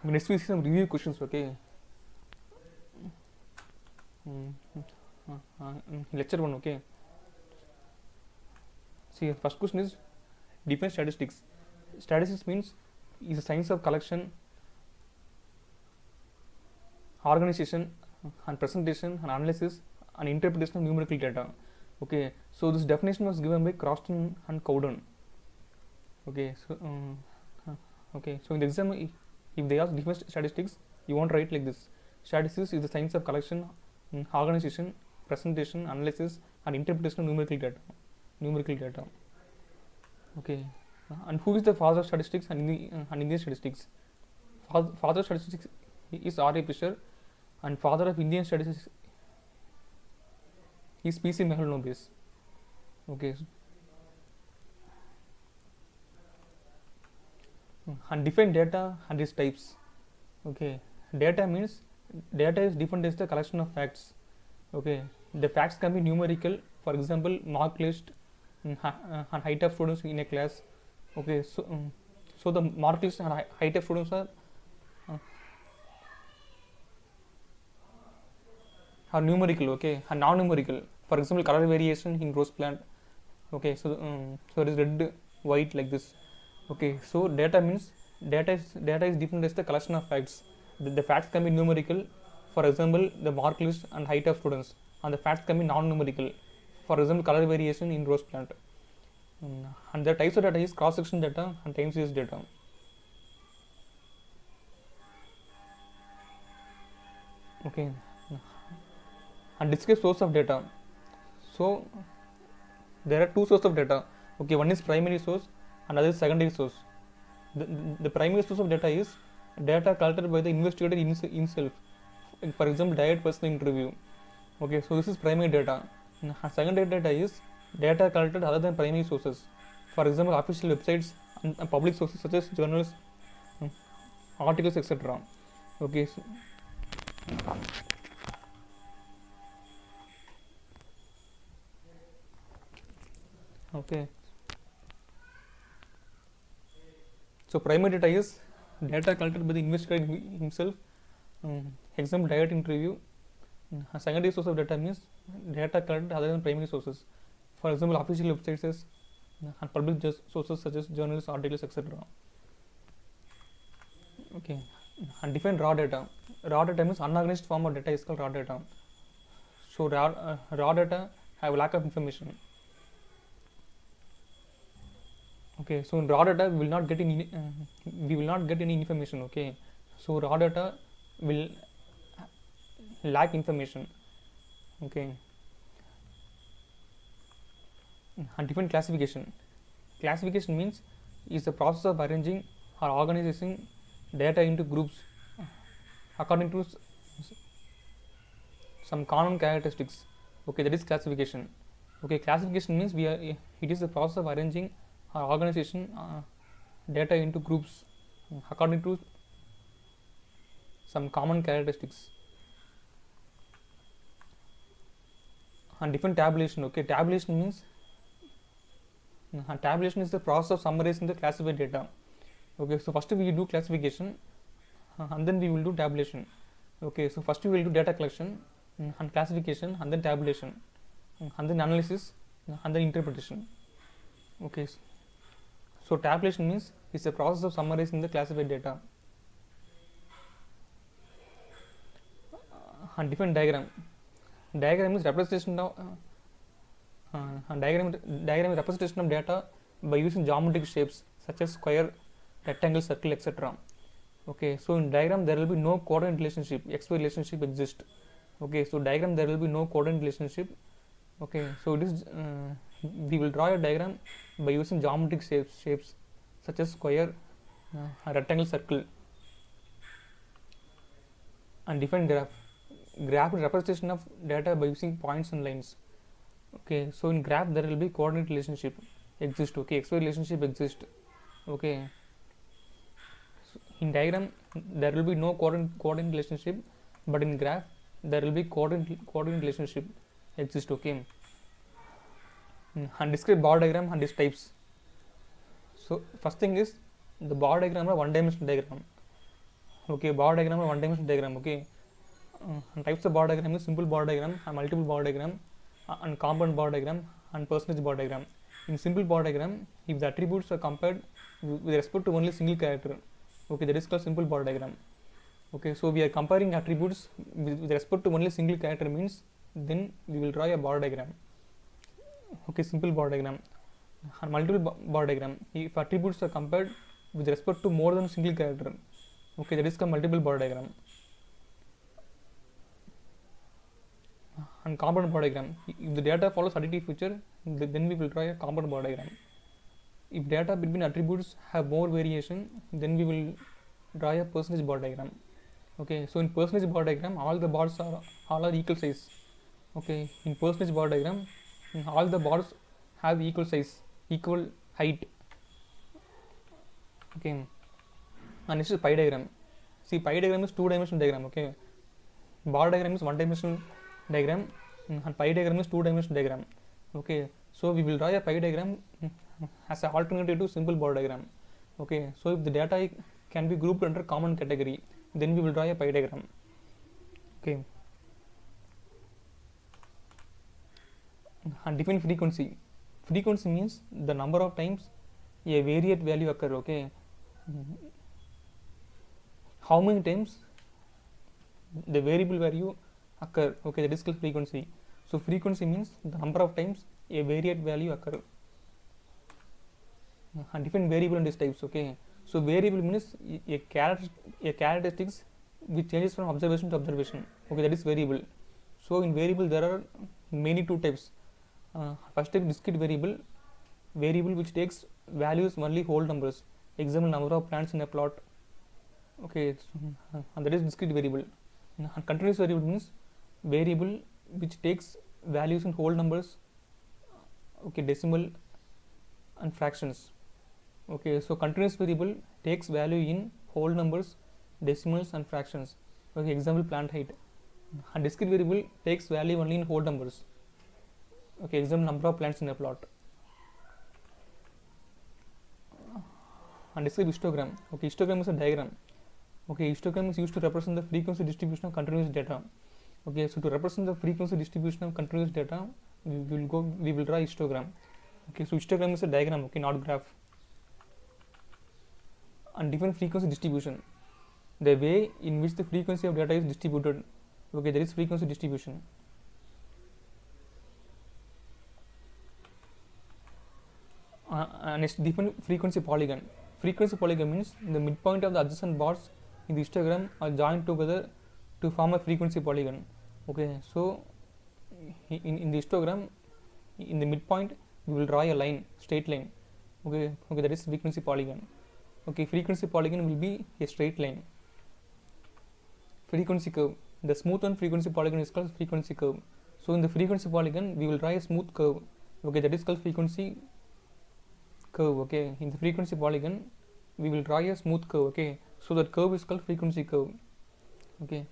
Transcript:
Next we see some review questions. Okay. Lecture 1. Okay. See, first question is define statistics. Statistics means is a science of collection, organization, and presentation and analysis and interpretation of numerical data. Okay, so this definition was given by Croston and Cowden. Okay, so in the exam, if they ask define statistics, you want to write like this: statistics is the science of collection, organization, presentation, analysis, and interpretation of numerical data. Okay, and who is the father of statistics and Indian statistics? Father of statistics is R. A. Fisher, and father of Indian statistics is P. C. Mahalanobis. Okay, and define data and its types. Okay, data means data is defined as the collection of facts. Okay, the facts can be numerical, for example mark list and height of students in a class. Okay, so the mark list and height of students are numerical. Okay, and non-numerical, for example color variation in rose plant. Okay, so it is red, white, like this. Okay, so data means data is defined as the collection of facts. The facts can be numerical, for example the mark list and height of students, and the facts can be non-numerical, for example color variation in rose plant. And the types of data is cross-section data and time series data. Okay, and describe source of data. So there are two sources of data. Okay, one is primary source and other is secondary source. The primary source of data is data collected by the investigator himself, for example direct personal interview. Okay, so this is primary data. Secondary data is data collected other than primary sources, for example official websites and public sources such as journals, articles, etc. Okay, okay, so primary data is data collected by the investigator himself, example direct interview. Secondary source of data means data collected other than primary sources, for example official websites and public sources such as journals, articles, etc. Okay, and define raw data. Raw data means unorganized form of data is called raw data. So raw data have lack of information. Okay, so in raw data we will not get any information. Okay, so raw data will lack information. Okay, and different classification. Classification means is the process of arranging or organizing data into groups according to some common characteristics. Okay, that is classification. Okay, classification means it is the process of arranging or organization data into groups according to some common characteristics. And different tabulation. Okay, tabulation means tabulation is the process of summarizing the classified data. Okay, so first we do classification and then we will do tabulation. Okay, so first we will do data collection and classification and then tabulation and then analysis and then interpretation. Okay, so tabulation means it's the process of summarizing the classified data. And different diagram. Diagram is representation of diagram is representation of data by using geometric shapes such as square, rectangle, circle, etc. Okay, so in diagram there will be no coordinate relationship, xy relationship exist. Okay, so diagram there will be no coordinate relationship. Okay, so it is we will draw a diagram by using geometric shapes such as square, rectangle, circle. And define graph. Graph is representation of data by using points and lines. Okay, so in graph there will be coordinate relationship exist. Okay, xy relationship exist. Okay, so in diagram there will be no coordinate relationship, but in graph there will be coordinate relationship exist. Okay, and describe bar diagram and its types. So first thing is the bar diagram is one dimensional diagram. Okay, bar diagram or one dimensional diagram. Okay, and types of bar diagram is simple bar diagram, and multiple bar diagram, and compound bar diagram, and percentage bar diagram. In simple bar diagram, if the attributes are compared with respect to only single character, okay, that is called simple bar diagram. Okay, so we are comparing attributes with respect to only single character means then we will draw a bar diagram. Okay, simple bar diagram. And multiple bar diagram, if attributes are compared with respect to more than single character, okay, that is called multiple bar diagram. And compound bar diagram, if the data follows additive feature, then we will draw a compound bar diagram. If data between attributes have more variation, then we will draw a percentage bar diagram. Okay, so in percentage bar diagram, all the bars are equal size. Okay, in percentage bar diagram, all the bars have equal size, equal height. Okay, and this is pie diagram. See, pie diagram is two-dimensional diagram. Okay, bar diagram is one-dimensional diagram, and pie diagram is two-dimensional diagram. Okay, so we will draw a pie diagram as an alternative to simple bar diagram. Okay, so if the data can be grouped under common category, then we will draw a pie diagram. Okay, and define frequency. Frequency means the number of times a variate value occur. Okay, how many times the variable value occur. Okay, that is called frequency. So frequency means the number of times a variate value occur. And different variable in these types. Okay, so variable means a characteristics which changes from observation to observation. Okay, that is variable. So in variable there are many two types. First type discrete variable, which takes values only whole numbers. Example, number of plants in a plot. Okay, and that is discrete variable. And continuous variable means variable which takes values in whole numbers, okay, decimal and fractions. Okay, so continuous variable takes value in whole numbers, decimals and fractions. Okay, example, plant height. And discrete variable takes value only in whole numbers. Okay, example, number of plants in a plot. And describe histogram. Okay, histogram is a diagram. Okay, histogram is used to represent the frequency distribution of continuous data. Okay, so to represent the frequency distribution of continuous data, we will draw histogram. Okay, so histogram is a diagram. Okay, not graph. And different frequency distribution, the way in which the frequency of data is distributed. Okay, there is frequency distribution. And it's different frequency polygon. Frequency polygon means the midpoint of the adjacent bars in the histogram are joined together to form a frequency polygon. Okay, so in the histogram, in the midpoint we will draw a line, straight line. Okay, that is frequency polygon. Okay, frequency polygon will be a straight line. Frequency curve, the smooth and frequency polygon is called frequency curve. So in the frequency polygon we will draw a smooth curve. Okay, that is called frequency curve. Okay, in the frequency polygon we will draw a smooth curve. Okay, so that curve is called frequency curve. Okay.